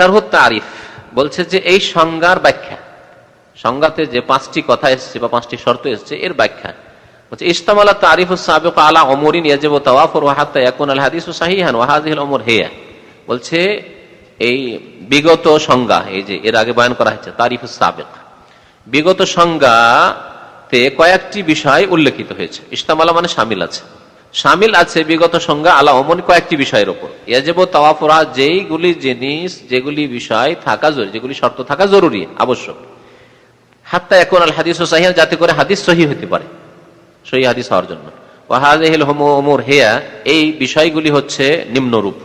শারহুত তারিফ বলছে যে এই সংজ্ঞার ব্যাখ্যা, সংজ্ঞাতে যে 5টি কথা এসছে বা 5টি শর্ত এসছে এর ব্যাখ্যা বলছে ইস্তামালা তারিফুস সাবিক আলা উমুরিন ইয়াজিবু তাওয়াফুরুহা হাত্তা ইয়াকুনাল হাদিসু সাহিহান ওয়া হাযিহিল উমুর হিয়া। বলছে এই বিগত সংজ্ঞা, এই যে এর আগে বয়ান করা হয়েছে তারিফুস সাবিক, বিগত সংজ্ঞাতে কয়েকটি বিষয় উল্লেখিত হয়েছে। ইস্তামালা মানে শামিল আছে, শামিল আছে বিগত সংজ্ঞা আলা উমুরি কয়েকটি বিষয়ের উপর। ইয়াজিবু তাওয়াফুরুহা যেইগুলি জিনিস, যেগুলি বিষয় থাকা জরুরি, যেগুলি শর্ত থাকা জরুরি আবশ্যক, হাত্তা ইয়াকুনাল হাদিসু সাহিহান যাতে করে হাদিস সহিহ হতে পারে, সহিহ হাদিস হওয়ার জন্য। ওয়া হাযিহিল উমুর হিয়া এই বিষয়গুলি হচ্ছে নিম্নরূপ।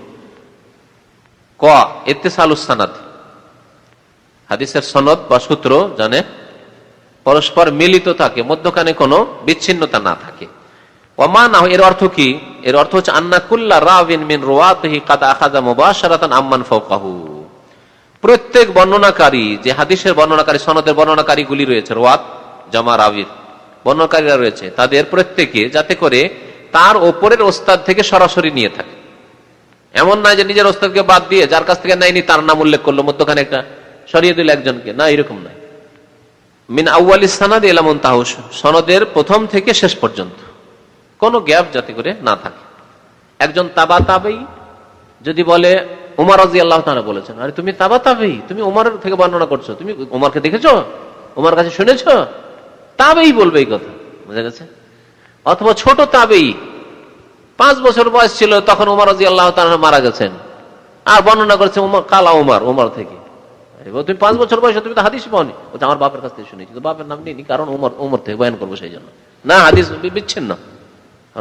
ক ইত্তিসালুস সানাদ, হাদিসের সনদ বা সূত্র জানে পরস্পর মিলিত থাকে, মধ্যখানে কোনো বিচ্ছিন্নতা না থাকে। ওয়ামানা এর অর্থ কি? এর অর্থ হচ্ছে আন্না কুল্লা রাবিন মিন রুওয়াতিহি কাদ আখাযা মুবাশারাতান আম্মান ফাওকাহু, প্রত্যেক বর্ণনাকারী, যে হাদিসের বর্ণনাকারী, সনদের বর্ণনাকারী গুলি রয়েছে, রুওয়াত জামা রাবির বর্ণনাকারীরা রয়েছে, তাদের প্রত্যেকে যাতে করে তার ওপরের ওস্তাদ থেকে সরাসরি নিয়ে থাকে। এমন নয় যে নিজের ওস্তাদকে বাদ দিয়ে যার কাছ থেকে নেয়নি তার নাম উল্লেখ করলো, মধ্যখানে একটা সরিয়ে দিল একজনকে, না এরকম নয়। মিন আউয়ালিস সানাদ ইলা মুনতাহু, সনদের প্রথম থেকে শেষ পর্যন্ত কোনো গ্যাপ যাতে করে না থাকে। একজন তাবা তাবেই যদি বলে উমর রাদিয়াল্লাহু তাআলা বলেছেন, আরে তুমি তাবা তাবেই, তুমি উমরের থেকে বর্ণনা করছো, তুমি উমরকে দেখেছো, উমর কাছে শুনেছো, তাবেই বলবে এই কথা, বুঝা গেছে? অথবা ছোট তাবেই 5 বছর বয়স ছিল তখন উমর রাদিয়াল্লাহু তাআলা মারা গেছেন, আর বর্ণনা করছে উমর কালা উমর থেকে। তুমি 5 বছর বয়সে তুমি তো হাদিস পাওনি, বলছে আমার বাপের কাছ থেকে শুনেছি, তো বাপের নাম নেই কারণ উমর থেকে বয়ান করবো সেই জন্য, না হাদিস বিচ্ছিন্ন।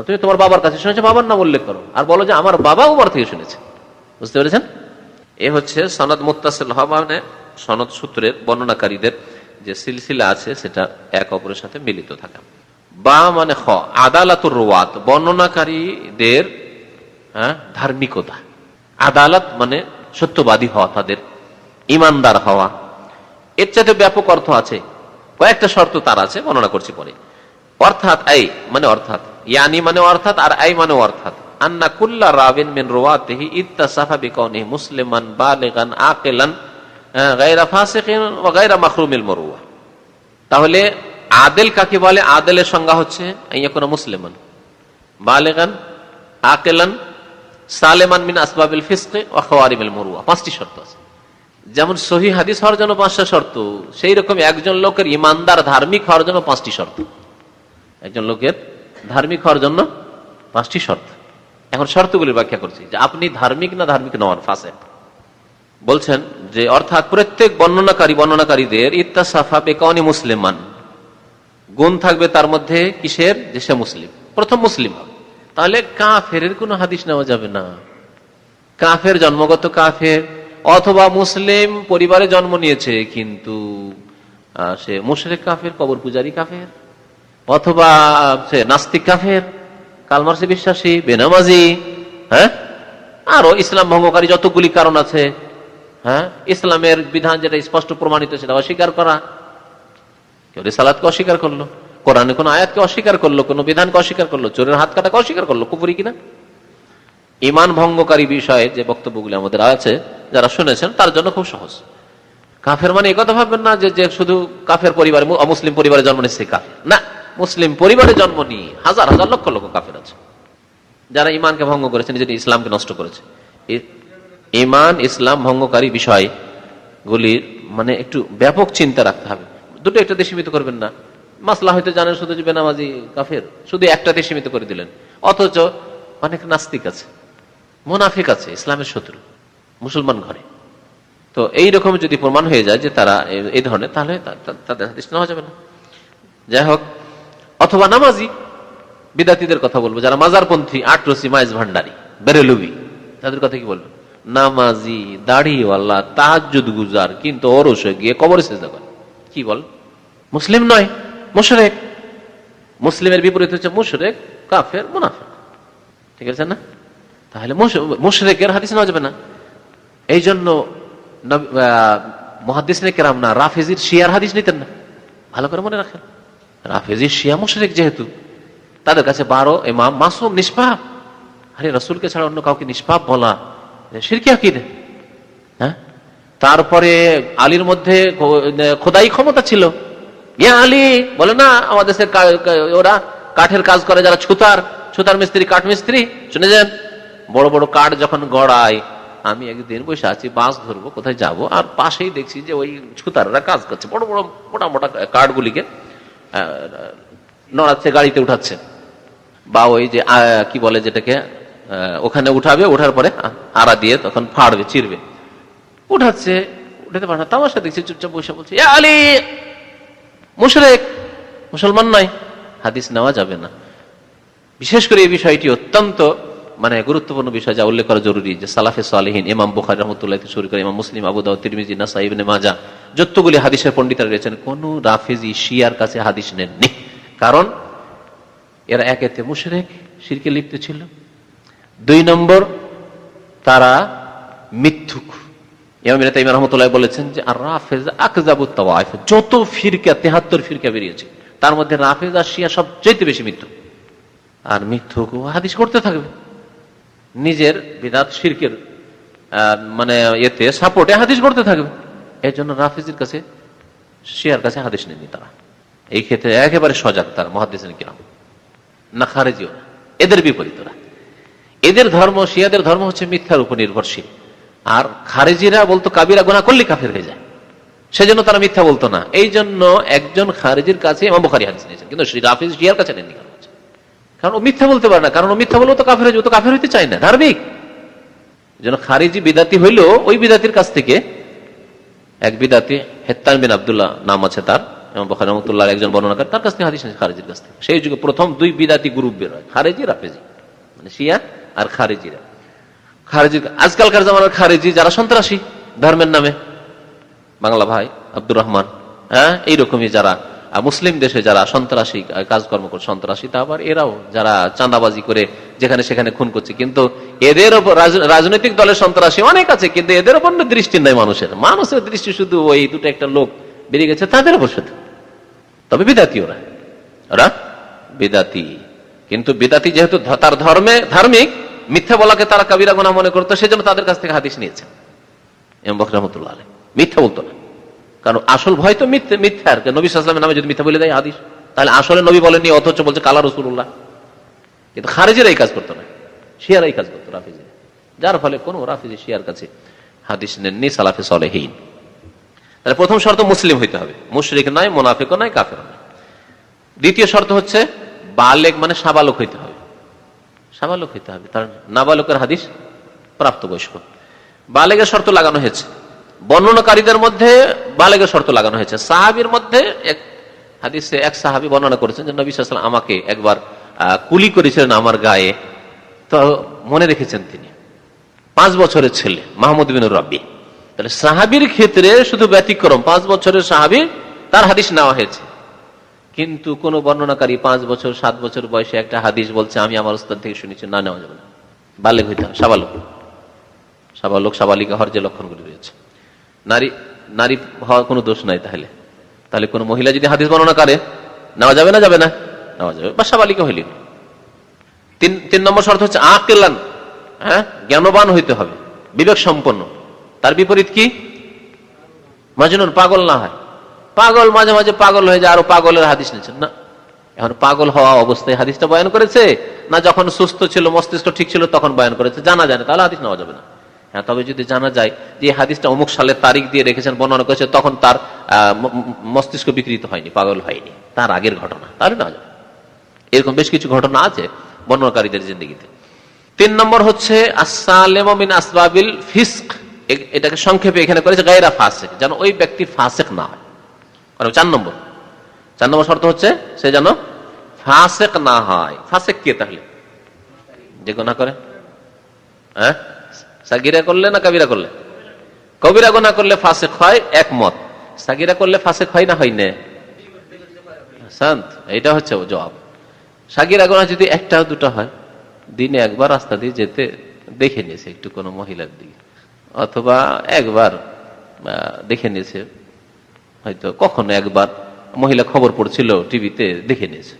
তুমি তোমার বাবার কাছে শুনেছো, বাবার নাম উল্লেখ করো, আর বলো যে আমার বাবা উমর থেকে শুনেছে। বুঝতে পেরেছেন? এ হচ্ছে সনদ মুত্তাসিল হওয়া, মানে সনদ সূত্রের বর্ণনাকারীদের যে সিলসিলা আছে সেটা এক অপরের সাথে মিলিত থাকা। বা মানে খ আদালাতুর রুওয়াত, বর্ণনাকারীদের ধার্মিকতা। আদালত মানে সত্যবাদী হওয়া, তাদের ইমানদার হওয়া। এর চাইতে ব্যাপক অর্থ আছে, কয়েকটা শর্ত তার আছে, বর্ণনা করছি পরে। অর্থাৎ এই মানে অর্থাৎ, ইয়ানি মানে অর্থাৎ, আর এই মানে অর্থাৎ, আন্না কুল্লা রাবিন মিন রুওয়াতিহি ইত্তাসাফা বিকাউনিহি মুসলিমান বালিগান আকিলান গায়রা ফাসিকিন ওয়া গায়রা মাখরুমিল মুরুয়া। তাহলে আদেল কাকে বলে? আদেলের সংজ্ঞা হচ্ছে আইয়াকুনা মুসলিমান বালিগান আকিলান সালেমান মিন আসবাবিল ফিসকি ওয়া খাওয়ারিমিল মুরুয়া। 5টি শর্ত আছে। যেমন সহিহ হাদিস হওয়ার জন্য 5টা শর্ত, সেই রকম একজন লোকের ইমানদার ধার্মিক হওয়ার জন্য 5টি শর্ত। একজন লোকের ধার্মিক হওয়ার জন্য 5টি শর্ত। এখন শর্তগুলির ব্যাখ্যা করছি যে আপনি ধার্মিক না ধার্মিক নন, ফাসিক। বলছেন যে অর্থাৎ প্রত্যেক বর্ণনাকারীদের ইত্তাসাফা বিকাউনি মুসলিমান, গুণ থাকবে তার মধ্যে কিসের? যে সে মুসলিম, প্রথম মুসলিম হবে। তাহলে কাফেরের কোনো হাদিস নেওয়া যাবে না। কাফের, জন্মগত কাফের, অথবা মুসলিম পরিবারে জন্ম নিয়েছে কিন্তু সে মুশরিক কাফের, কবর পূজারী কাফের, অথবা সে নাস্তিক কাফের, কালমার্সে বিশ্বাসী, বেনামাজি, আরো ইসলাম ভঙ্গকারী যতগুলি কারণ আছে। ইসলামের বিধান যেটা স্পষ্ট প্রমাণিত সেটা অস্বীকার করা, কেউ রিসালাতকে অস্বীকার করলো, কোরআনে কোন আয়াতকে অস্বীকার করলো, কোন বিধানকে অস্বীকার করলো, চোরের হাত কাটাকে অস্বীকার করলো, কুফরি কিনা? ইমান ভঙ্গকারী বিষয়ে যে বক্তব্যগুলি আমাদের আছে, যারা শুনেছেন তার জন্য খুব সহজ। কাফের মানে এই কথা ভাববেন না যে শুধু কাফের পরিবারে, অমুসলিম পরিবারে জন্ম নিচ্ছে কাফের, না। মুসলিম পরিবারে জন্ম নিয়ে হাজার হাজার লক্ষ লক্ষ কাফের আছে যারা ইমানকে ভঙ্গ করেছে, নিজের ইসলামকে নষ্ট করেছে। ইমান ইসলাম ভঙ্গকারী বিষয়গুলির মানে একটু ব্যাপক চিন্তা রাখতে হবে। দুটো একটাতে সীমিত করবেন না। মাসলা হয়তো জানেন শুধু যে বেনামাজি কাফের, শুধু একটাতে সীমিত করে দিলেন, অথচ অনেক নাস্তিক আছে, মুনাফিক আছে, ইসলামের শত্রু মুসলমান ঘরে। তো এইরকম যদি প্রমাণ হয়ে যায় যে তারা এই ধরনের, তাহলে তাদের হাদিস নেওয়া যাবে না। যাই হোক, অথবা নামাজি বিদাতীদের কথা বলবো, যারা মাজারপন্থী, আটরসি, মাইজ ভান্ডারি, বেরেলুবি, তাদের কথা কি বলবো? নামাজি, দাড়িওয়ালা, তাহাজ্জুদ গুজার, কিন্তু ওরসে গিয়ে কবরে সিজদা করে, কি বল? মুসলিম নয়, মুশরিক। মুসলিমের বিপরীত হচ্ছে মুশরিক, কাফের, মুনাফিক। ঠিক আছে না? তাহলে মুশরিকের হাদিস নেওয়া যাবে না। এই জন্য মুহাদ্দিসিনে কেরাম না রাফেজির শিয়ার হাদিস নিতেন না। ভালো করে মনে রাখেন, রাফেজির শিয়া মুশরিক যেহেতু, তাদের কাছে 12 ইমাম মাসুম, নিষ্পাপ। আরে রাসূলকে ছাড়া অন্য কাউকে নিষ্পাপ বলা শিরকি আকীদা। তারপরে আলীর মধ্যে খোদাই ক্ষমতা ছিল। ইয়া আলী বলে না, আমাদের দেশে ওরা কাঠের কাজ করে, যারা ছুতার মিস্ত্রি, কাঠ মিস্ত্রি, শুনে যান, বড় বড় কাঠ যখন গড়ায়, আমি একদিন বসে আছি, বাঁশ ধরবো, কোথায় যাব, আর পাশেই দেখছি যে ওই ছুতাররা কাজ করছে, বড় বড় মোটা মোটা কাঠগুলিকে নড়াচ্ছে, গাড়িতে উঠাচ্ছে, বা ওই যে কি বলে যেটাকে ওখানে উঠাবে, ওঠার পরে আড়া দিয়ে তখন ফাড়বে, চিরবে, উঠাচ্ছে, উঠাতে পারে না, তামাশা দেখছি, চুপচাপ বসে বলছে ইয়া আলী, মুশরিক, মুসলমান নয়, হাদিস নেওয়া যাবে না। বিশেষ করে এই বিষয়টি অত্যন্ত গুরুত্বপূর্ণ বিষয়, যা উল্লেখ করা জরুরি, যে সালাফে সালেহিন, ইমাম বুখারী রাহমাতুল্লাহ থেকে শুরু করে ইমাম মুসলিম, আবু দাউদ, তিরমিজি, নাসাঈ, ইবনে মাজাহ, যতগুলি হাদিসের পণ্ডিতরা রয়েছেন, কোন রাফেজি শিয়ার কাছে হাদিস নেননি। কারণ এরা একেতে মুশরিক, শিরকে লিপ্ত ছিল, 2 নম্বর তারা মিথ্যুক। ইমাম ইবনে তাইমিয়া রাহমাতুল্লাহ বলেছেন যে আর রাফেজ আকযাবুত তাওয়াইফ, যত ফিরকা 73 ফিরকা বেরিয়েছে, তার মধ্যে রাফেজ আর শিয়া সবচেয়ে বেশি মিথ্যুক। আর মিথ্যুক হাদিস করতে থাকবে, নিজের বিদআত শিরকের এতে সাপোর্টে হাদিস করতে থাকবে। এর জন্য রাফেজের কাছে, শিয়ার কাছে হাদিস নেননি তারা। এই ক্ষেত্রে একেবারে সজাগ তারা, মুহাদ্দিসিন কিরাম, না খারেজিও না, এদের বিপরীত ওরা। এদের ধর্ম, শিয়াদের ধর্ম হচ্ছে মিথ্যার উপর নির্ভরশীল। আর খারেজিরা বলতো কাবিরা গুনাহ করলে কাফের হয়ে যায়, সেজন্য তারা মিথ্যা বলতো না। এই জন্য একজন খারেজির কাছে ইমাম বুখারী হাদিস নিয়েছেন, কিন্তু রাফেজ শিয়ার কাছে নেননি। কারণ ও মিথ্যা বলতে পারে না, কারণ ও মিথ্যা বললেও তো কাফের হয়ে যেত, কাফের হইতে চায় না, ধার্মিক। যেন খারিজি বিদাতি হইল, ওই বিদাতির কাছ থেকে, এক বিদাতি হেত্তান বিন আব্দুল্লাহ নাম আছে তার, ইমাম বুখারী রাহমাতুল্লাহ একজন বর্ণনাকার, তার কাছ থেকে হাদিস নিয়েছে, খারিজির কাছ থেকে। সেই যুগে প্রথম 2 বিদাতি গ্রুপ বের হয়, খারেজি, রাফেজি, শিয়া আর খারেজিরা। খারেজি আজকালকার জামানার খারেজি যারা সন্ত্রাসী ধর্মের নামে, বাংলা ভাই আব্দুর রহমান, এইরকমই যারা মুসলিম দেশে যারা সন্ত্রাসী কাজকর্ম করে, সন্ত্রাসী, তা আবার এরাও যারা চাঁদাবাজি করে যেখানে সেখানে খুন করছে। কিন্তু এদের ওপর রাজনৈতিক দলের সন্ত্রাসী অনেক আছে, কিন্তু এদের ওপর দৃষ্টি নাই মানুষের দৃষ্টি শুধু ওই 2-1টা লোক বেরিয়ে গেছে তাদের ওপর শুধু। তবে বিদাতি ওরা বিদাতি, কিন্তু বিদাতি যেহেতু তার ধর্মে ধার্মিক, মিথ্যা বলাকে তারা কাবিরা গুনাহ মনে করতো, সেজন্য তাদের কাছ থেকে হাদিস নিয়েছেন ইমাম বুখারী রাহমাতুল্লাহ আলাইহি। মিথ্যা বলতো না, কারণ আসল ভয় তো মিথ্যার। নবী সাল্লাল্লাহু আলাইহি ওয়াসাল্লামের নামে যদি মিথ্যা বলে দেয় হাদিস, তাহলে আসলে নবী বলেননি, অথচ বলছে কালা রাসূলুল্লাহ। কিন্তু খারেজিরা এই কাজ করতো না, শিয়ারা এই কাজ করতো, রাফেজি, যার ফলে কোন রাফেজি শিয়ার কাছে হাদিস নেননি সালাফে সালেহিন। তাহলে প্রথম শর্ত মুসলিম হইতে হবে, মুশরিক নয়, মুনাফিকও নয়, কাফের নয়। দ্বিতীয় শর্ত হচ্ছে বালেগ, সাবালক হইতে হবে, সাবালক হইতে হবে, তার নাবালকের হাদিস প্রাপ্তবয়স্ক। বালেগের শর্ত লাগানো হয়েছে, বর্ণনাকারীদের মধ্যে বালেগের শর্ত লাগানো হয়েছে। সাহাবীর মধ্যে এক হাদিসে এক সাহাবী বর্ণনা করেছেন যে নবী সাল্লাল্লাহু আলাইহি ওয়াসাল্লাম আমাকে একবার কুলি করেছিলেন আমার গায়ে, তো মনে রেখেছেন তিনি, 5 বছরের ছেলে মাহমুদ বিন রাবি। তাহলে সাহাবীর ক্ষেত্রে শুধু ব্যতিক্রম, 5 বছরের সাহাবী, তার হাদিস নেওয়া হয়েছে। কিন্তু কোন বর্ণনাকারী 5 বছর 7 বছর বয়সে একটা হাদিস বলছে আমি আমার উস্তাদ থেকে শুনেছি, না, নেওয়া যাবে না। বালেগ হইতে হবে, সাবালক সাবালিকা হওয়ার যে লক্ষণগুলি রয়েছে। নারী হওয়ার কোনো দোষ নাই। তাহলে কোন মহিলা যদি হাদিস বর্ণনা করে, নেওয়া যাবে না? যাবে না, নেওয়া যাবে, বা সাবালিকা হইলি। 3 নম্বর শর্ত হচ্ছে আকিলান, জ্ঞানবান হইতে হবে, বিবেক সম্পন্ন। তার বিপরীত কি? মাজনুন, পাগল না হয়। পাগল মাঝে মাঝে পাগল হয়ে যায়, আরো পাগলের হাদিস নিচ্ছেন না। এখন পাগল হওয়া অবস্থায় হাদিসটা বয়ান করেছে না যখন সুস্থ ছিল, মস্তিষ্ক ঠিক ছিল তখন বয়ান করেছে, জানা যায় না, তাহলে হাদিস নেওয়া যাবে না। হ্যাঁ, তবে যদি জানা যায় যে হাদিসটা অমুক সালের তারিখ দিয়ে রেখেছেন, বর্ণনা করেছে, তখন তার মস্তিষ্ক বিকৃত হয়নি, পাগল হয়নি, তার আগের ঘটনা, তাহলে নেওয়া যাবে। এরকম বেশ কিছু ঘটনা আছে বর্ণনাকারীদের জিন্দেগিতে। 3 নম্বর হচ্ছে আসসালিমু মিন আসবাবিল ফিসক, এটাকে সংক্ষেপে এখানে করেছে গায়রা ফাসিক, যেন ওই ব্যক্তি ফাসিক না হয়। 4 নম্বর শর্ত হচ্ছে সে যেন ফাসিক না হয়। ফাসিক কে? তাহলে যে গুনাহ করে, সাগীরা করলে না কাবীরা করলে? কবিরা গুনাহ করলে ফাসিক হয়, একমত। সাগীরা করলে ফাসিক হয় না, হয় না? শান্ত, এটা হচ্ছে জবাব। সাগীরা গুনাহ যদি 1-2টা হয়, দিনে একবার রাস্তা দিয়ে যেতে দেখে নিয়েছে একটু কোনো মহিলার দিকে, অথবা একবার দেখে নিয়েছে, হয়তো কখনো একবার মহিলা খবর পড়ছিল টিভিতে, দেখে নিয়েছে,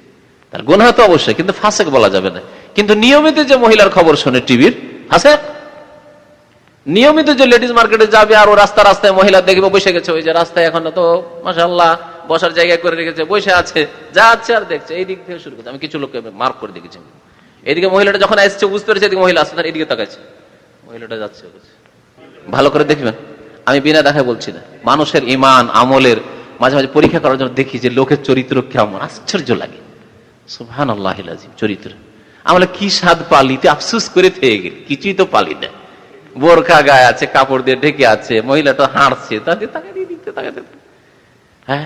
তার গুনাহ তো অবশ্যই, কিন্তু ফাসিক বলা যাবে না। কিন্তু নিয়মিত যে মহিলার খবর শোনে টিভির, ফাসিক। নিয়মিত যে লেডিস মার্কেটে যাবে আর ও রাস্তায় মহিলা দেখবে বসে গেছে, ওই যে রাস্তায় এখন তো মাশাআল্লাহ বসার জায়গা করে রেখেছে, বসে আছে, যাচ্ছে আর দেখছে, এই দিক থেকে শুরু করছে। আমি কিছু লোককে মার্ক করে দেখেছি, এদিকে মহিলাটা যখন আসছে বুঝতে পেরেছে এদিকে মহিলা আসছে, তার এদিকে তাকাচ্ছে, মহিলাটা যাচ্ছে। ভালো করে দেখবেন, আমি বিনা দেখায় বলছি না, মানুষের ইমান আমলের মাঝে মাঝে পরীক্ষা করার জন্য দেখি যে লোকের চরিত্র কেমন, আশ্চর্য লাগে। সুবহানাল্লাহিল আযীম, চরিত্র আমরা কি স্বাদ পালিতে আফসোস করে থেকে গেল, কিছুই তো পালি না। বোরখা গায়ে আছে, কাপড় দিয়ে ঢেকে আছে, মহিলাটা হাঁটছে, তাকে তাকাতে, হ্যাঁ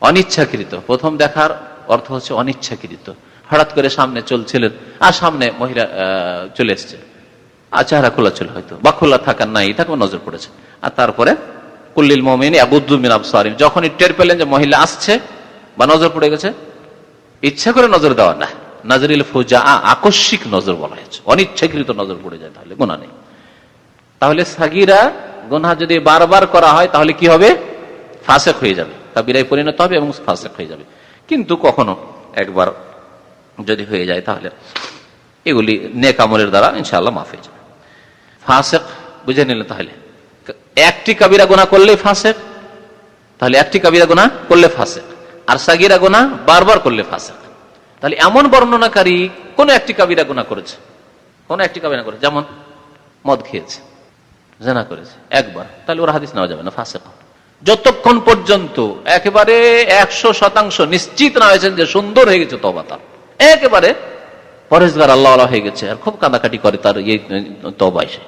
অনিচ্ছাকৃত। প্রথম দেখার অর্থ হচ্ছে অনিচ্ছাকৃত। হঠাৎ করে সামনে চলছিলেন আর সামনে মহিলা চলে এসছে, আর চেহারা খোলা ছিল হয়তো, বা খোলা থাকার নাই, তাকে নজর পড়েছে। আর তারপরে কুল্লিল মুমিনিনা ইয়াগুদ্দু মিন আবসারিহিম, যখনই টের পেলেন যে মহিলা আসছে বা নজর পড়ে গেছে, ইচ্ছা করে নজর দেওয়া না, নাজরিল ফুজা, আকস্মিক নজর বলা হয়েছে, অনিচ্ছাকৃত নজর পড়ে যায় তাহলে গুনাহ নেই। তাহলে সাগীরা গুনাহ যদি বারবার করা হয় তাহলে কি হবে? ফাসিক হয়ে যাবে, কাবীরায় পরিণত হবে এবং ফাসিক হয়ে যাবে। কিন্তু কখনো একবার যদি হয়ে যায় তাহলে এগুলি নেক আমলের দ্বারা ইনশাআল্লাহ মাফ হয়ে যাবে। ফাসিক বুঝে নিলে তাহলে একটি কাবিরা গুনাহ করলেই ফাসিক, তাহলে একটি কাবিরা গুনাহ করলে ফাসিক, আর সাগীরা গুনাহ বারবার করলে ফাসিক। তাহলে এমন বর্ণনাকারী কোন একটি কাবিরা গুনাহ করেছে, কোন একটি কাবিরা করেছে, যেমন মদ খেয়েছে, জিনা করেছে একবার, তাহলে ওর হাদিস নেওয়া যাবে না, ফাসিক। যতক্ষণ পর্যন্ত একেবারে 100% নিশ্চিত না হয়েছেন যে সুন্দর হয়ে গেছে তওবাটা, একেবারে পরেজগার আল্লাহ হয়ে গেছে, আর খুব কাঁদাকাটি করে তার এই তওবায়, সে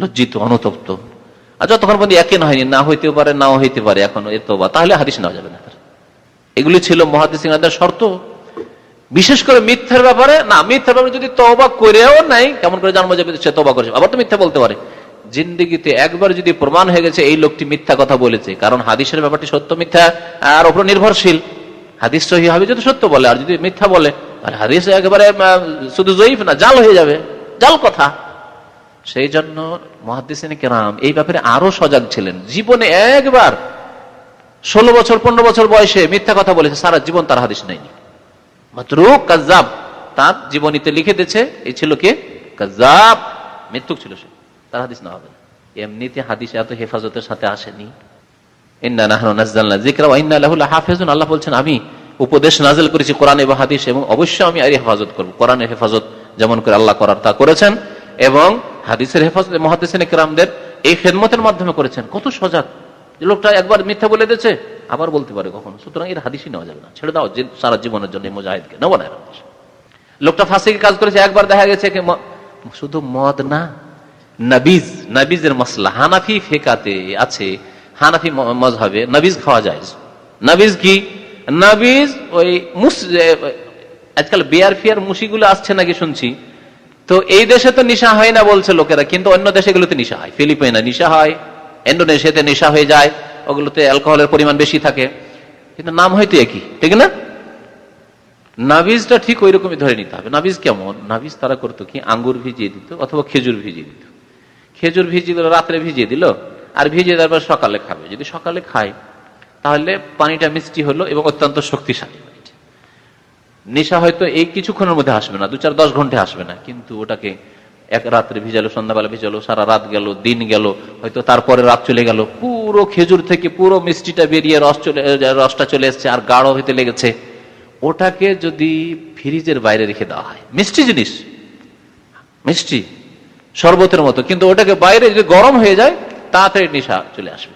লজ্জিত অনুতপ্ত, আর যতক্ষণ পর্যন্ত ইয়াকিন হয়নি, না হইতে পারে নাও হইতে পারে এখন এ তওবা, তাহলে হাদিস নেওয়া যাবে না। এগুলি ছিল মুহাদ্দিসিনদের শর্ত। বিশেষ করে মিথ্যার ব্যাপারে না, মিথ্যার ব্যাপারে যদি তওবা করেও নাই, কেমন করে জানবো যে সে তওবা করেছে? আবার তো মিথ্যা বলতে পারে। জিন্দেগিতে একবার যদি প্রমাণ হয়ে গেছে এই লোকটি মিথ্যা কথা বলেছে, কারণ হাদিসের ব্যাপারটি সত্য মিথ্যা আর উপর নির্ভরশীল, হাদিস সহিহ হবে যদি সত্য বলে, আর যদি মিথ্যা বলে আর হাদিস একেবারে শুধু জয়ীফ না, জাল হয়ে যাবে, জাল কথা। সেই জন্য মুহাদ্দিসিনে কেরাম এই ব্যাপারে আরো সজাগ ছিলেন। জীবনে একবার 16 বছর 15 বছর বয়সে মিথ্যা কথা বলেছে, সারা জীবন তার হাদিস নেয়নি। মাতরুক কাযযাব, তার জীবনীতে লিখে দিয়েছে এই ছিল কে? কাযযাব, মিথ্যুক ছিল সে, তার হাদিস না হবে না। এমনিতে হাদিস এত হেফাজতের সাথে আসেনি। ইন্না নাহনু নাযালনা যিকরা ওয়া ইন্না লাহু লাহাফিজুন, আল্লাহ বলছেন আমি উপদেশ নাযিল করেছি কোরআন এবং হাদিস, এবং অবশ্যই আমি এর হেফাজত করব। কোরআনের হেফাজত যেমন করে আল্লাহ করার তা করেছেন, এবং হাদিসের হেফাজত মুহাদ্দিসিনে কেরামদের এই খেদমতের মাধ্যমে করেছেন। কত সজাগ, লোকটা একবার মিথ্যা বলে দিয়েছে আবার বলতে পারে কখনো, সুতরাং এর হাদিসই নেওয়া যাবে না, ছেড়ে দাও, যে সারা জীবনের জন্য মুজাহিদকে নেব না। লোকটা ফাঁসিকে কাজ করেছে, একবার দেখা গেছে শুধু মদ না, নাবিজ, নাবিজের মাসলা হানাফি ফিকাতে আছে, হানাফি মাযহাবে নাবিজ খাওয়া যায়। নাবিজ কি? নাবিজ ওই আজকাল বিয়ার ফিয়ার মুশিগুলো আসছে নাকি শুনছি, তো এই দেশে তো নেশা হয় না বলছে লোকেরা, কিন্তু অন্য দেশগুলোতে নেশা হয়। ফিলিপাইনে নেশা হয়, ইন্দোনেশিয়াতে নেশা হয়ে যায়, ওগুলোতে অ্যালকোহলের পরিমাণ বেশি থাকে, কিন্তু নাম হয়তো একই, ঠিক না? নাবিজটা ঠিক ওই রকমই ধরে নিতে হবে। নাবিজ কেমন? নাবিজ তারা করতো কি, আঙ্গুর ভিজিয়ে দিত অথবা খেজুর ভিজিয়ে দিত। খেজুর ভিজিয়ে দিল, রাত্রে ভিজিয়ে দিল, আর ভিজিয়ে দেওয়ার পর সকালে খাবে। যদি সকালে খায় তাহলে পানিটা মিষ্টি হলো এবং অত্যন্ত শক্তিশালী। নেশা হয়তো এই কিছুক্ষণের মধ্যে আসবে না, 2-4-10 ঘন্টা আসবে না, কিন্তু ওটাকে এক রাত্রে ভিজালো, সন্ধ্যাবেলা ভিজালো, সারা রাত গেল, দিন গেল, হয়তো তারপরে রাত চলে গেল, পুরো খেজুর থেকে পুরো মিষ্টিটা বেরিয়ে রসটা চলে এসছে আর গাঢ় হইতে লেগেছে। ওটাকে যদি ফ্রিজের বাইরে রেখে দেওয়া হয়, মিষ্টি জিনিস, মিষ্টি শরবতের মতো, কিন্তু ওটাকে বাইরে যদি গরম হয়ে যায় তাড়াতাড়ি নেশা চলে আসবে।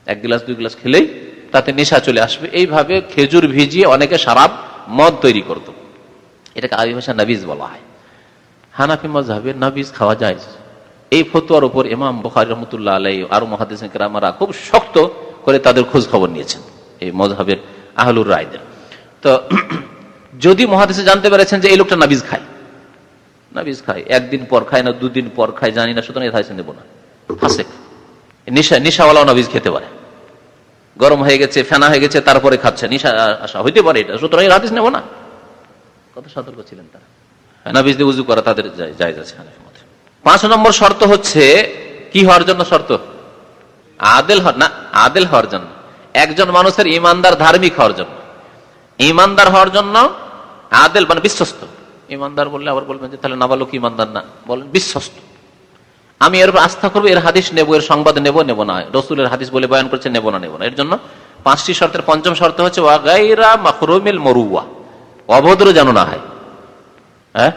1 গ্লাস 2 গ্লাস খেলেই তাতে নেশা চলে আসবে। এইভাবে খেজুর ভিজিয়ে অনেকে শারাব মদ তৈরি করত, এটাকে আরবি ভাষায় নাবিজ বলা হয়। হানাফি মাযহাবে নাবিজ খাওয়া যায়। এই ফতোয়ার উপর ইমাম বুখারী রাহমাতুল্লাহ আলাইহি আর মুহাদ্দিসিন কেরামরা খুব শক্ত করে তাদের খোঁজ খবর নিয়েছেন, এই মাযহাবের আহলুর রায়দের। তো যদি মুহাদ্দিস জানতে পেরেছেন যে এই লোকটা নাবিজ খায়, নাবিজ খায়, 1 দিন পর খায় না 2 দিন পর খায় জানি না, সুতরাং এর হাদিস নেব না, ফাসিক। নেশাওয়ালাও নাবিজ খেতে পারে, গরম হয়ে গেছে, ফেনা হয়ে গেছে, তারপরে খাচ্ছে, নেশা আসা হইতে পারে এটা, সুতরাং এর হাদিস নেব না। কত সতর্ক ছিলেন তারা। নাবিজ দিয়ে উযু করা তাদের জায়েজ আছে হানাফি মতে। 5 নম্বর শর্ত হচ্ছে কি হওয়ার জন্য? শর্ত আদেল না, আদেল হওয়ার জন্য, একজন মানুষের ইমানদার ধার্মিক হওয়ার জন্য। ইমানদার হওয়ার জন্য আদেল মানে বিশ্বস্ত। ইমানদার বললে আবার বলবেন যে তাহলে নাবালক ইমানদার না, বলেন বিশ্বস্ত। আমি এর আস্থা করবো, এর হাদিস নেবো, এর সংবাদ নেবো না, রসুলের হাদিস বলে বয়ান করছে নেবো না। এর জন্য 5টি শর্তের পঞ্চম শর্ত হচ্ছে ওয়াগাইরা মাখরুমিল মরুয়া, অভদ্র যেন না হয়। হ্যাঁ,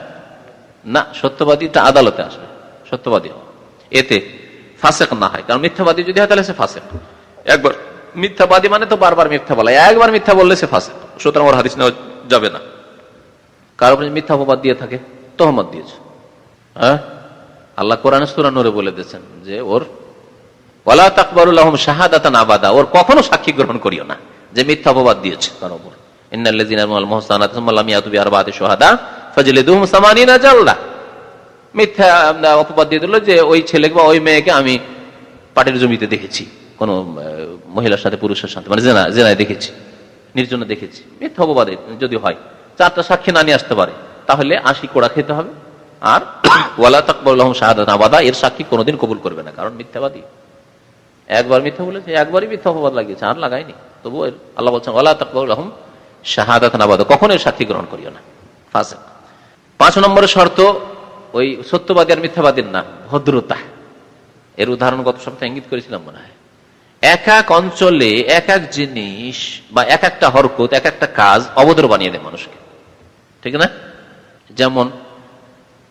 না, সত্যবাদীটা আদালতে আসবে, সত্যবাদী এতে ফাসেক না হয়। কারণ মিথ্যাবাদী যদি হয় তাহলে সে ফাসেক। একবার মিথ্যাবাদী মানে তো বারবার মিথ্যা বলা, একবার মিথ্যা বললে সে ফাসেক, সুতরাং ওর হাদিস নেওয়া যাবে না। কারো মিথ্যা অপবাদ দিয়ে থাকে, তহমত দিয়েছে। হ্যাঁ, আল্লাহ কোরআনে সূরা নূরে বলে দিয়েছেন যে ওর ওয়ালা তাকবালু লাহুম শাহাদাতান আবাদা, ওর কখনো সাক্ষী গ্রহণ করিও না যে মিথ্যা অপবাদ দিয়েছে কারো উপর। ইন্নাল্লাযীনা ইয়ারমুল মুহসানাতি সুম্মা লাম ইয়াতু বিআরবা'তি শুহাদা ফাজলিদুহুম 80 জালদা। মিথ্যা অপবাদ দিয়ে দিল যে ওই ছেলেকে বা ওই মেয়েকে আমি পাটের জমিতে দেখেছি, কোন মহিলার সাথে পুরুষের সাথে, মানে জেনায় দেখেছি, নির্জনে দেখেছি। মিথ্যা অপবাদে যদি হয়, 4টা সাক্ষী না নিয়ে আসতে পারে, তাহলে 80 কোড়া খেতে হবে। আর ওয়ালা তাকবালু লাহুম শাহাদাতান আবাদা, এর সাক্ষী কোনোদিন কবুল করবে না, কারণ মিথ্যাবাদী। একবার মিথ্যা বলেছে, একবারই মিথ্যা অপবাদ লাগিয়েছে, আর লাগায়নি, তবুও আল্লাহ বলছেন ওয়ালা তাকবালু লাহুম শাহাদাতান আবাদা, কখনো এর সাক্ষী গ্রহণ করিও না, ফাসিক। 5 নম্বরের শর্ত ওই সত্যবাদী আর মিথ্যাবাদীর না, ভদ্রতা। এর উদাহরণ গত সপ্তাহে ইঙ্গিত করেছিলাম মনে হয়। এক এক অঞ্চলে এক এক জিনিস বা এক একটা হরকত, এক একটা কাজ অভদ্র বানিয়ে দেয় মানুষকে, ঠিক না? যেমন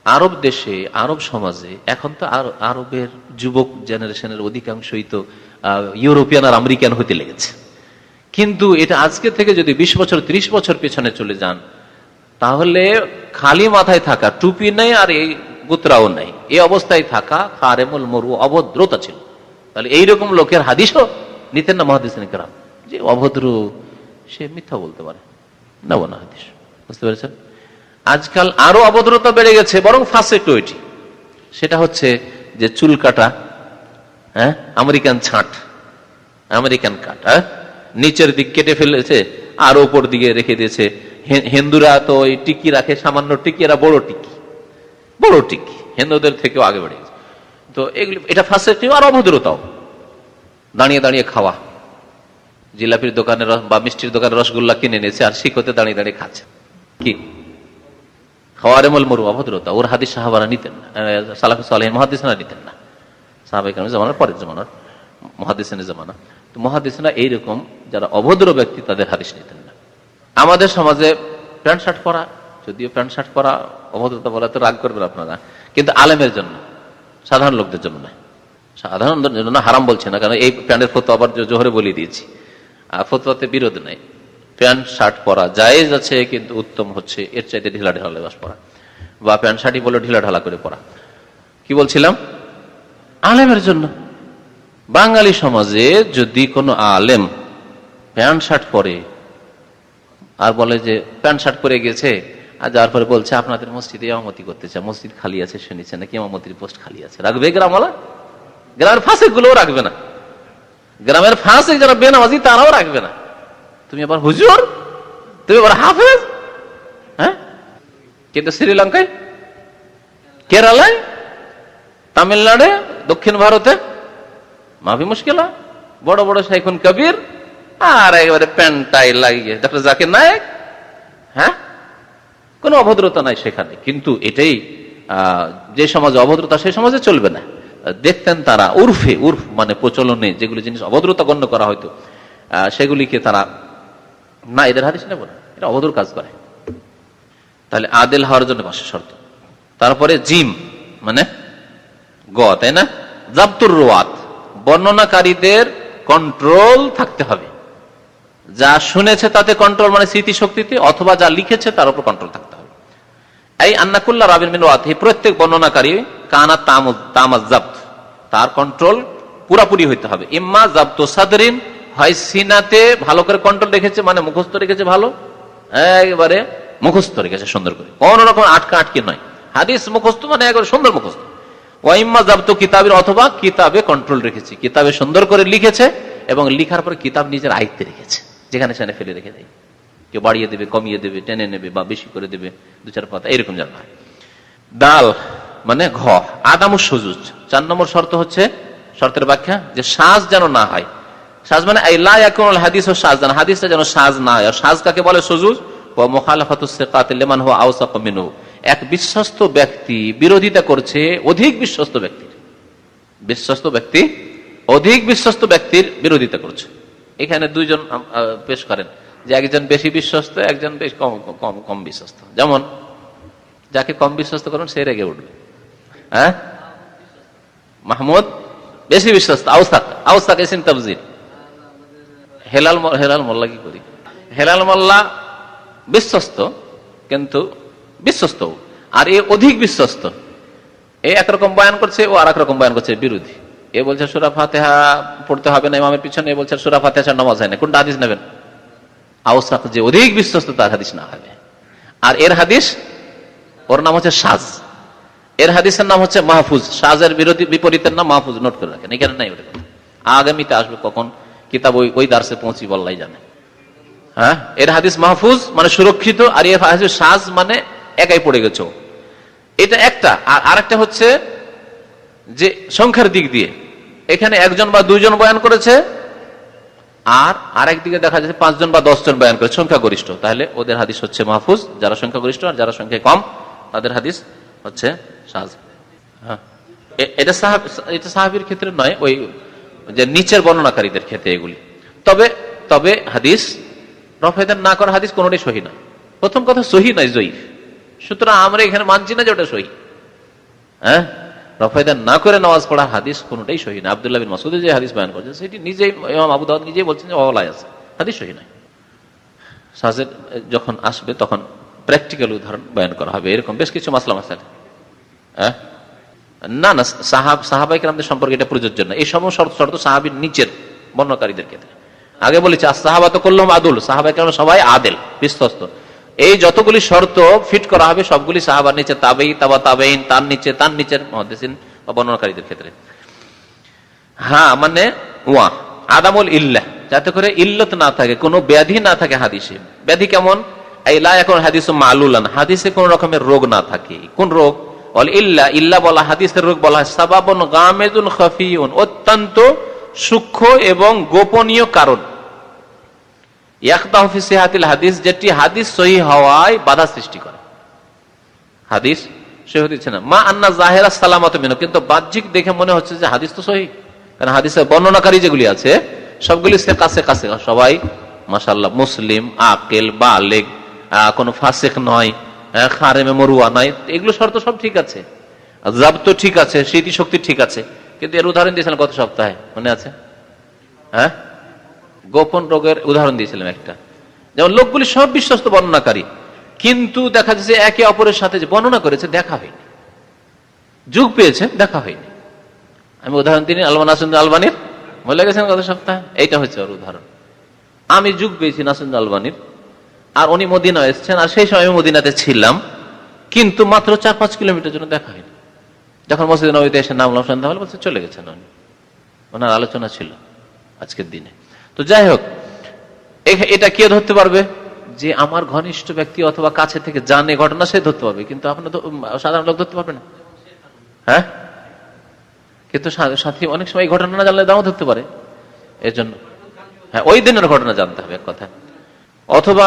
আরব দেশে, আরব সমাজে এখন তো আরবের যুবক জেনারেশনের অধিকাংশই তো ইউরোপিয়ান আর আমেরিকান হতে লেগেছে। কিন্তু এটা আজকে থেকে যদি 20 বছর 30 বছর পেছনে চলে যান, তাহলে খালি মাথায় থাকা, টুপি নেই আর এই গুতরাও নাই, এই অবস্থায় থাকা কারেমুল মরু, অভদ্রতা ছিল। তাহলে এইরকম লোকের হাদিসও নিতেন না মুহাদ্দিসিনে কেরাম, যে অভদ্র, সে মিথ্যা বলতে পারে, নেব না হাদিস। বুঝতে পেরেছেন? আজকাল আরো অভদ্রতা বেড়ে গেছে, বরং ফাঁসে টুইটি। সেটা হচ্ছে যে চুল কাটা, হ্যাঁ, আমেরিকান ছাঁট, আমেরিকান কাট, হ্যাঁ, নিচের দিক কেটে ফেলেছে আর ওপর দিকে রেখে দিয়েছে। হিন্দুরা তো ওই টিকি রাখে, সামান্য টিকি, এরা বড় টিকি, বড় টিকি, হিন্দুদের থেকেও আগে বেড়ে গেছে। তো এগুলি, এটা ফাঁসে আর অভদ্রতাও। দাঁড়িয়ে দাঁড়িয়ে খাওয়া, জিলাপির দোকানে বা মিষ্টির দোকানে রসগোল্লা কিনে নিয়েছে আর শিখতে দাঁড়িয়ে দাঁড়িয়ে খাচ্ছে, কি খাওয়ারেমল মরু, অভদ্রতা। ওর হাদিস সাহাবারা নিতেন না, সালাফে সালেহিন মুহাদ্দিসিনরা নিতেন না, সাহাবায়ে কেরামের জামানার পরের জামানার মুহাদ্দিসিনের জামানা। তো মুহাদ্দিসিনরা এইরকম যারা অভদ্র ব্যক্তি তাদের হাদিস নিতেন না। আমাদের সমাজে প্যান্ট শার্ট পরা, যদিও প্যান্ট শার্ট পরা অভদ্রতা বলা তো রাগ করবেন আপনারা, কিন্তু আলেমের জন্য, সাধারণ লোকদের জন্য নয়। সাধারণ জন্য হারাম বলছে না, কারণ এই প্যান্টের ফতোয়া আবার জোহরে বলিয়ে দিয়েছি, ফতোয়াতে বিরোধ নেই। প্যান্ট শার্ট পরা জায়েজ আছে, কিন্তু উত্তম হচ্ছে এর চাইতে ঢিলা ঢালা লেবাস পরা, বা প্যান্ট শার্টই বলে ঢিলা ঢালা করে পরা। কি বলছিলাম? আলেমের জন্য। বাঙালি সমাজে যদি কোনো আলেম প্যান্ট শার্ট পরে আর বলে যে প্যান্ট শার্ট পরে গেছে, আর যাওয়ার পরে বলছে আপনাদের মসজিদে ইমামতি করতে চায়, মসজিদ খালি আছে শুনেছে নাকি, ইমামতির পোস্ট খালি আছে, রাখবে গ্রামওয়ালা? গ্রামের ফাঁসেক গুলোও রাখবে না, গ্রামের ফাঁসেক যারা বেনামাজি তারাও রাখবে না। তুমি আবার হুজুর, তুমি আবার হাফেজ, হ্যাঁ? কিন্তু শ্রীলঙ্কায়, কেরালায়, তামিলনাড়ে, দক্ষিণ ভারতে মাফি মুশকিল, বড় বড় শাইখুন কবির, আর একেবারে প্যান্ট টাই লাগিয়ে ডক্টর জাকির নায়েক, হ্যাঁ, কোনো অভদ্রতা নাই সেখানে। কিন্তু এটাই যে সমাজে অভদ্রতা, সেই সমাজে চলবে না। দেখতেন তারা উর্ফে, উর্ফ মানে প্রচলনে যেগুলি জিনিস অভদ্রতা গণ্য করা হয়তো, সেগুলিকে তারা না, এদের হাদিস নেব না, এটা অভদ্র কাজ করে। তাহলে আদেল হওয়ার জন্য 5 শর্ত। তারপরে জিম মানে গ, তাই না? জাবতুর রুয়াত, বর্ণনাকারীদের কন্ট্রোল থাকতে হবে। যা শুনেছে তাতে কন্ট্রোল, মানে স্মৃতিশক্তিতে, অথবা যা লিখেছে তার উপর কন্ট্রোল থাকতে হবে। এই আন্নাকুল্লা রাবিন মিন ওয়াতি, প্রত্যেক বর্ণনাকারী কানা তামাজ জাবত, তার কন্ট্রোল পুরাপুরি হইতে হবে। ইম্মা জাবতু সাদরিন, হয় সিনাতে ভালো করে কন্ট্রোল রেখেছে, মানে মুখস্থ রেখেছে, ভালো একেবারে মুখস্থ রেখেছে সুন্দর করে, কোন রকম আটকা আটকি নয়। হাদিস মুখস্থ মানে একবারে সুন্দর মুখস্থ। ওয়াইম্মা জাবতু কিতাবের, অথবা কিতাবে কন্ট্রোল রেখেছে, কিতাবে সুন্দর করে লিখেছে এবং লিখার পরে কিতাব নিজের আয়ত্তে রেখেছে, যেখানে সেখানে ফেলে রেখে দেয়, কেউ বাড়িয়ে দেবে, কমিয়ে দেবে, টেনে নেবে বা বেশি করে দেবে 2-4 পাতা, এরকম যেন হয়। দাল মানে ঘ, আদামুস সুজুজ। 4 নম্বর শর্ত হচ্ছে, শর্তের ব্যাখ্যা, যে সাজ যেন না হয়। সাজ মানে লা ইয়াকুনুল হাদিসু শাযান, হাদিসটা যেন সাজ না হয়। আর সাজ কাকে বলে? সুজুজ। ওয়া মুখালাফাতুস সিকাত লিমান হুয়া আওসাক মিনহু, এক বিশ্বস্ত ব্যক্তি বিরোধিতা করছে অধিক বিশ্বস্ত ব্যক্তির, বিশ্বস্ত ব্যক্তি অধিক বিশ্বস্ত ব্যক্তির বিরোধিতা করছে। এখানে দুইজন পেশ করেন যে একজন বেশি বিশ্বস্ত, একজন বেশ কম কম কম বিশ্বস্ত। যেমন যাকে কম বিশ্বস্ত করেন সে রেগে উঠবে। হ্যাঁ, মাহমুদ বেশি বিশ্বস্ত, আউস্তাক ইসিম তাফজিল। হেলাল মোল্লা কি করি? হেলাল মোল্লা বিশ্বস্ত, কিন্তু বিশ্বস্ত, আর এ অধিক বিশ্বস্ত। এ একরকম বয়ান করছে, ও আর একরকম বয়ান করছে, বিরোধী। এ বলছে সূরা ফাতিহা পড়তে হবে না ইমামের পিছনে, এ বলছে সূরা ফাতিহা ছাড়া নামাজ হয় না। কোনটা হাদিস নেবেন? আউসাক যে অধিক বিশ্বস্ত তার হাদিস না হবে। আর এর হাদিস, ওর নাম হচ্ছে সাজ, এর হাদিসের নাম হচ্ছে মাহফুজ। সাজের বিপরীতের নাম মাহফুজ, নোট করে রাখেন, এখানে নাই। ওটা আগামীতে আসবে, কখন কিতাব ওই দার্সে পৌঁছি বললাই জানে। হ্যাঁ, এর হাদিস মাহফুজ মানে সুরক্ষিত, আর এর হাদিস সাজ মানে একাই পড়ে গেছে। এটা একটা। আর আরেকটা হচ্ছে যে সংখ্যার দিক দিয়ে এখানে একজন বা দুইজন বয়ান করেছে, আর আরেক দিকে দেখা যাচ্ছে 5 জন বা 10 জন বয়ান করেছে, সংখ্যা গরিষ্ঠ। তাহলে ওদের হাদিস হচ্ছে মাহফুজ, যারা সংখ্যা গরিষ্ঠ, আর যারা সংখ্যা কম তাদের হাদিস হচ্ছে সাজ। হ্যাঁ, এটা সাহাবীর ক্ষেত্রে নয়, ওই যে নিচের বর্ণনাকারীদের ক্ষেত্রে এগুলি। তবে হাদিস রফায়দান না করা হাদিস কোনটাই সহি না। প্রথম কথা সহি নয়, জয়ীফ। সুতরাং আমরা এখানে মানছি না যে ওটা সহি। হ্যাঁ, রফায়দান না করে নামাজ পড়া হাদিস কোনটাই সহি না। আব্দুল্লাহ বিন মাসউদ যে হাদিস বয়ান করেছেন সেটি নিজেই ইমাম আবু দাউদ নিজেই বলছেন যে ওয়ালাই আছে, হাদিস সহি নয়। সাজের যখন আসবে তখন প্র্যাকটিক্যাল উদাহরণ বয়ান করা হবে, এরকম বেশ কিছু মাসলা মাসালা। হ্যাঁ, না সাহাবায়ে কেরামদের সম্পর্কে এটা প্রযোজ্য না। এই সমস্ত শর্ত সাহাবীর নিচের বর্ণনাকারীদের ক্ষেত্রে। আগে বলেছি সাহাবাত কুল্লুহুম আদুল, সাহাবায়ে কেরাম সবাই আদেল, বিশ্বস্ত। এই যতগুলি শর্ত ফিট করা হবে সবগুলি সাহাবার নিচে, তাবেঈ, তাবা তাবেঈন, তার নিচের মুহাদ্দিসিন বা বর্ণনাকারীদের ক্ষেত্রে। হ্যাঁ, মানে ওয়া আদামুল ইল্লাহ, যাতে করে ইল্লত না থাকে, কোনো ব্যাধি না থাকে হাদিসে। ব্যাধি কেমন? এই লা ইয়াকুন হাদিসু মালুলান, হাদিসে কোন রকমের রোগ না থাকে। কোন রোগ? ওয়াল ইল্লা বলা হাদিসের রোগ বলা হয় সাবাবুন গামিদুন খাফিয়ুন, অত্যন্ত সূক্ষ্ম এবং গোপনীয় কারণ। ইয়াকতাহু ফি সিহাতিল হাদিস, যেটি হাদিস সহিহ হওয়ায় বাধা সৃষ্টি করে। হাদিস সহিহ হচ্ছে না, মা আন্না জাহিরা সালামাতু মিনহু, কিন্তু বাহ্যিক দেখে মনে হচ্ছে যে হাদিস তো সহিহ। কারণ হাদিসের বর্ণনাকারী যেগুলি আছে সবগুলি কাছে সবাই মাশাআল্লাহ মুসলিম, আকিল, বালেগ, কোনো ফাসিক নয়, খারেমে মরুয়া নয়। এগুলো শর্ত সব ঠিক আছে, জাবত ঠিক আছে, স্মৃতি শক্তি ঠিক আছে। কিন্তু এর উদাহরণ দিয়েছিলাম গত সপ্তাহে, মনে আছে? হ্যাঁ, গোপন রোগের উদাহরণ দিয়েছিলাম একটা। যেমন লোকগুলি সব বিশ্বস্ত বর্ণনাকারী, কিন্তু দেখা যাচ্ছে একে অপরের সাথে যে বর্ণনা করেছে দেখা হয়নি, যুগ পেয়েছে দেখা হয়নি। আমি উদাহরণ দিই নাসিরুদ্দিন আলবানীর, বলে গেছেন গত সপ্তাহে, এইটা হচ্ছে ওর উদাহরণ। আমি যুগ পেয়েছি নাসিরুদ্দিন আলবানীর, আর উনি মদিনা এসেছেন, আর সেই সময় আমি মদিনাতে ছিলাম, কিন্তু মাত্র 4-5 কিলোমিটার জন্য দেখা হয়নি। যখন মসজিদ নববীতে এসে নামলাম সন্ধ্যা হলে বলছে চলে গেছেন উনি, ওনার আলোচনা ছিল আজকের দিনে। তো যাই হোক, এটা কে ধরতে পারবে? যে আমার ঘনিষ্ঠ ব্যক্তি অথবা কাছে থেকে জানে ঘটনা, সে ধরতে পারবে, কিন্তু আপনার সাধারণ লোক ধরতে পারবে না। হ্যাঁ, কিন্তু সাথী অনেক সময় এই ঘটনা না জানলে দাও ধরতে পারে। এর জন্য হ্যাঁ, ওই দিনের ঘটনা জানতে হবে এক কথা। অথবা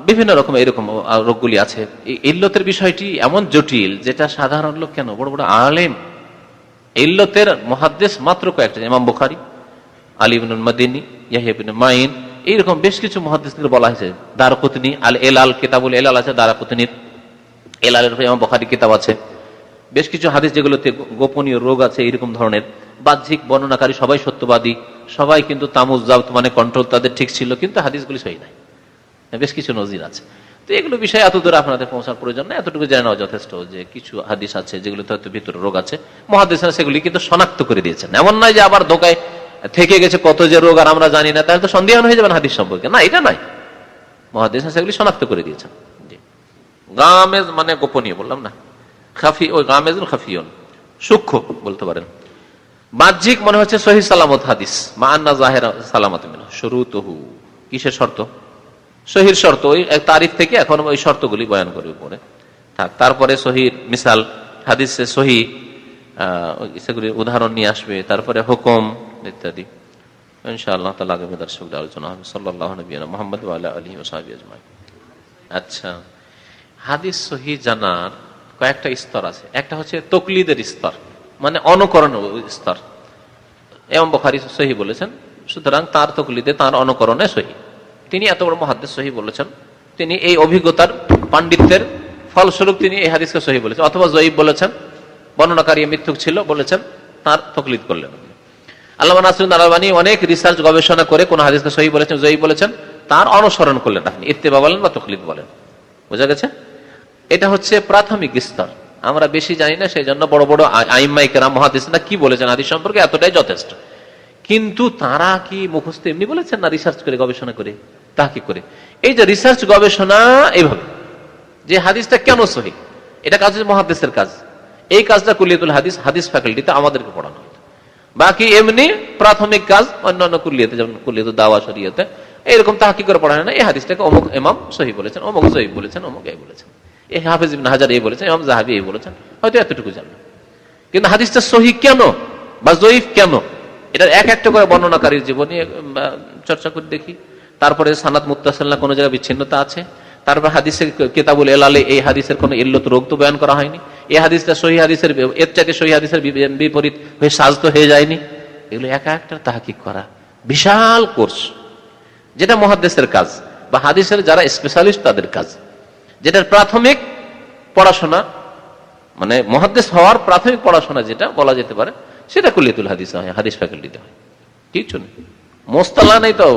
বিভিন্ন রকম এরকম রোগগুলি আছে। এই ইল্লতের বিষয়টি এমন জটিল, যেটা সাধারণ লোক কেন, বড় বড় আলেম, ইল্লতের মুহাদ্দিস মাত্র কয়েকটা, ইমাম বুখারী, আলী ইবনুল মাদিনী, ইয়াহইয়া ইবনে মাইন, এইরকম বেশ কিছু মুহাদ্দিসদের বলা হয়েছে। দারকুতনি আল এলাল, কিতাবুল এলাল আছে দারকুতনির, এলালের ইমাম বুখারী কিতাব আছে। বেশ কিছু হাদিস যেগুলোতে গোপনীয় রোগ আছে, এইরকম ধরনের বাহ্যিক বর্ণনাকারী সবাই সত্যবাদী, সবাই কিন্তু তামুজ জাবত মানে কন্ট্রোল তাদের ঠিক ছিল, কিন্তু হাদিসগুলি সহি নাই। বেশ কিছু নজির আছে। তো এগুলো বিষয়ে এত দূর আপনাদের পৌঁছার প্রয়োজন না, এতটুকু জেনে নেওয়া যথেষ্ট যে কিছু হাদিস আছে যেগুলোতে হয়তো ভিতরে রোগ আছে, মুহাদ্দিসরা সেগুলি কিন্তু শনাক্ত করে দিয়েছেন। এমন নয় যে আবার ধোকায় থেকে গেছে কত যে রোগ আর আমরা জানি না, তাহলে তো সন্দেহান হয়ে যাবেন হাদিস সম্পর্কে। না, এটা নয়, মুহাদ্দিসরা সেগুলি শনাক্ত করে দিয়েছেন। গামেজ মানে গোপনীয় বললাম না, খাফি, ওই গামেজুল খাফিয়ুন, সূক্ষ্ম বলতে পারেন। বাহ্যিক মনে হচ্ছে সহিহ সালামত হাদিস, মা আন্না জাহিরা সালামাত মিনহু শুরুতুহু, কিসের শর্ত? সহির শর্ত। ওই তারিফ থেকে এখন ওই শর্তগুলি বয়ান করবে পরে। তারপরে সহির মিসাল, হাদিসে সহি সেগুলির উদাহরণ নিয়ে আসবে, তারপরে হুকুম ইত্যাদি। ইনশাআল্লাহ তাআলা আগামী দর্শকদের আলোচনা হবে। সাল্লাল্লাহু নবিয়ানা মুহাম্মদ ওয়া আলা আলিহি ওয়া সাহবিহি আজমাইন। আচ্ছা, হাদিস সহি জানার কয়েকটা স্তর আছে। একটা হচ্ছে তাকলিদের স্তর, মানে অনুকরণ স্তর। ইমাম বুখারী সহি বলেছেন, সুতরাং তার তকলিদে, তার অনুকরণে সহি। তিনি এত বড় মুহাদ্দিস সহি বলেছেন, তিনি এই অভিজ্ঞতার পাণ্ডিত্যের ফলস্বরূপ তিনি এই হাদিসকে সহি বলেছেন, অথবা জয়ীব বলেছেন, বর্ণনাকারী মিথ্যুক ছিল বলেছেন, তার তকলিদ করলেন। আল্লামা নাসিরুদ্দিন আলবানী অনেক রিসার্চ গবেষণা করে কোন হাদিসকে সহি বলেছেন, জয়ীব বলেছেন, তার অনুসরণ করলেন আপনি, ইত্তেবা বলেন বা তকলিদ বলেন। বোঝা গেছে? এটা হচ্ছে প্রাথমিক স্তর। আমরা বেশি জানি না, সেই জন্য বড় বড় আইম্মায়ে কেরাম মুহাদ্দিসিনরা কি বলেছেন হাদিস সম্পর্কে এতটাই যথেষ্ট। কিন্তু তারা কি মুখস্থ এমনি বলেছেন না রিসার্চ করে, গবেষণা করে, তাহকিক করে? এই যে রিসার্চ গবেষণা, এইভাবে যে হাদিসটা কেন সহি, এটা কাজ হচ্ছে মুহাদ্দিসের কাজ। এই কাজটা কুলিয়াতুল হাদিস, হাদিস ফ্যাকাল্টিতে আমাদেরকে পড়ানো হয়। বাকি এমনি প্রাথমিক কাজ অন্যান্য কুলিয়াতে, যেমন কুলিয়াতুদ দাওয়া শরিয়াতে এরকম তাহকিক করে পড়ানো হয় না। এই হাদিসটাকে অমুক ইমাম সহি বলেছেন, অমুক জয়ীব বলেছেন, অমুক এই বলেছেন, এই হাফেজ ইবনে হাজার এই বলেছেন, ইমাম যাহাবী এই বলেছেন, হয়তো এতটুকু জানবেন। কিন্তু হাদিসটা সহি কেন বা জয়ীফ কেন, এটা এক একটা করে বর্ণনাকারীর জীবনী চর্চা করে দেখি। তারপরে সানাদ মুত্তাসিল না, কোনো জায়গায় বিচ্ছিন্নতা আছে। তারপর হাদিসের কিতাবুল এলালে এই হাদিসের কোনো ইল্লত রোগ তো বয়ান করা হয়নি। এই হাদিসটা সহি হাদিসের, এর চাইতে সহি হাদিসের বিপরীত হয়ে সাজত হয়ে যায়নি। এগুলো একা একটা তাহকিক করা বিশাল কোর্স, যেটা মুহাদ্দিসের কাজ বা হাদিসের যারা স্পেশালিস্ট তাদের কাজ। যেটার প্রাথমিক পড়াশোনা, মানে মুহাদ্দিস হওয়ার প্রাথমিক পড়াশোনা যেটা বলা যেতে পারে, সেটা কুলিয়াতুল হাদিস হয়, হাদিস ফ্যাকাল্টিতে হয়। কিছু নেই, মোস্তালা নেই তো।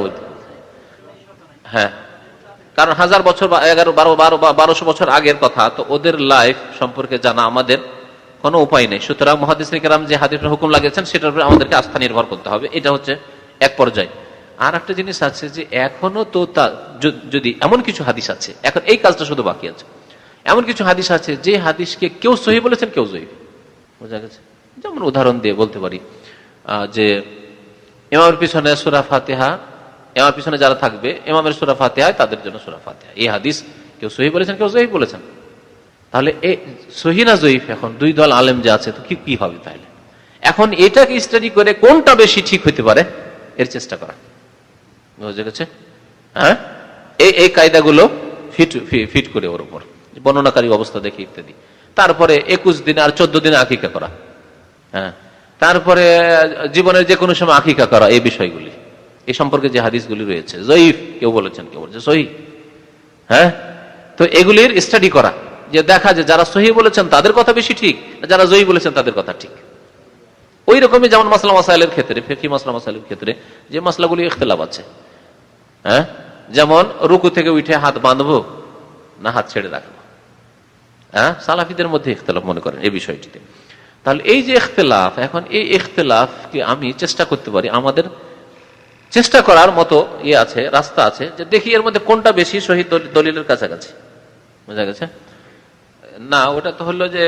হ্যাঁ, কারণ 1000 বছর বা 1200 বছর আগের কথা, তো ওদের লাইফ সম্পর্কে জানা আমাদের কোনো উপায় নেই। সুতরাং মুহাদ্দিসিন কেরাম যে হাদিসের হুকুম লাগিয়েছেন সেটার উপরে আমাদেরকে আস্থা নির্ভর করতে হবে। এটা হচ্ছে এক পর্যায়ে। আর একটা জিনিস আছে যে এখনো তো যদি এমন কিছু হাদিস আছে, এখন এই কাজটা শুধু বাকি আছে, এমন কিছু হাদিস আছে যে হাদিসকে কেউ সহি বলেছেন, কেউ জয়ীফ। বোঝা গেছে? যেমন উদাহরণ দিয়ে বলতে পারি যে ইমামের পিছনে সূরা ফাতিহা, ইমামের পিছনে যারা থাকবে ইমামের সূরা ফাতিহা, তাদের জন্য সূরা ফাতিহা, এই হাদিস কেউ সহি বলেছেন, কেউ জয়ীফ বলেছেন। তাহলে এই সহি না জয়ীফ, এখন দুই দল আলেম যে আছে, তো কি হবে তাহলে? এখন এটাকে স্টাডি করে কোনটা বেশি ঠিক হইতে পারে এর চেষ্টা করা। বুঝা গেছে? হ্যাঁ, এই কায়দাগুলো ফিট করে ওর উপর বর্ণনাকারী অবস্থা দেখে ইত্যাদি। তারপরে 21 দিনে আর 14 দিনে আকিকা করা, হ্যাঁ, তারপরে জীবনের যে কোনো সময় আকিকা করা, এই বিষয়গুলি, এই সম্পর্কে যে হাদিসগুলি রয়েছে, জয়ীফ কেউ বলেছেন, কেউ বলছে সহি। হ্যাঁ, তো এগুলির স্টাডি করা, যে দেখা যায় যারা সহি বলেছেন তাদের কথা বেশি ঠিক, যারা জয়ীফ বলেছেন তাদের কথা ঠিক। ওই রকমই যেমন মাসলা মাসাইলের ক্ষেত্রে, ফিকহি মাসলা মাসাইলের ক্ষেত্রে যে মাসলাগুলি ইখতিলাফ আছে, হ্যাঁ, যেমন রুকু থেকে উঠে হাত বাঁধবো না হাত ছেড়ে রাখবো, হ্যাঁ, সালাফিদের মধ্যে ইখতিলাফ মনে করেন এই বিষয়টিতে। তাহলে এই যে ইখতিলাফ, এখন এই ইখতিলাফকে আমি চেষ্টা করতে পারি, আমাদের চেষ্টা করার মতো আছে, রাস্তা আছে, যে দেখি এর মধ্যে কোনটা বেশি সহি দলিলের কাছাকাছি। বোঝা গেছে? না, ওটা তো হলো যে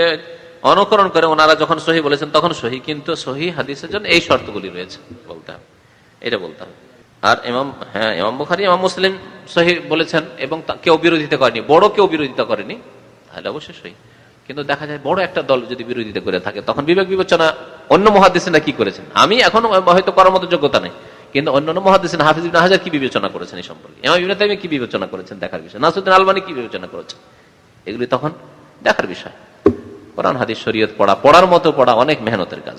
অনুকরণ করে ওনারা যখন সহি বলেছেন তখন সহি, কিন্তু সহি হাদিসের জন্য এই শর্তগুলি রয়েছে বলতে হবে, এটা বলতে হবে। আর ইমাম বুখারী, ইমাম মুসলিম সহি বলেছেন এবং কেউ বিরোধিতা করেনি, বড় কেউ বিরোধিতা করেনি, তাহলে অবশ্যই সহি। কিন্তু দেখা যায় বড় একটা দল যদি বিরোধিতা করে থাকে, তখন বিবেক বিবেচনা অন্য মুহাদ্দিসিনরা কি করেছেন, আমি এখন হয়তো করার মতো যোগ্যতা নেই, কিন্তু অন্যান্য মুহাদ্দিসিন, হাফিজ ইবনে হাজার কি বিবেচনা করেছেন এই সম্পর্কে, ইমাম ইবনে তাইমিয়া কি বিবেচনা করেছেন দেখার বিষয়, নাসিরুদ্দিন আলবানী কি বিবেচনা করেছেন, এগুলি তখন দেখার বিষয়। কোরআন হাদিস শরীয়ত পড়ার মতো পড়া অনেক মেহনতের কাজ।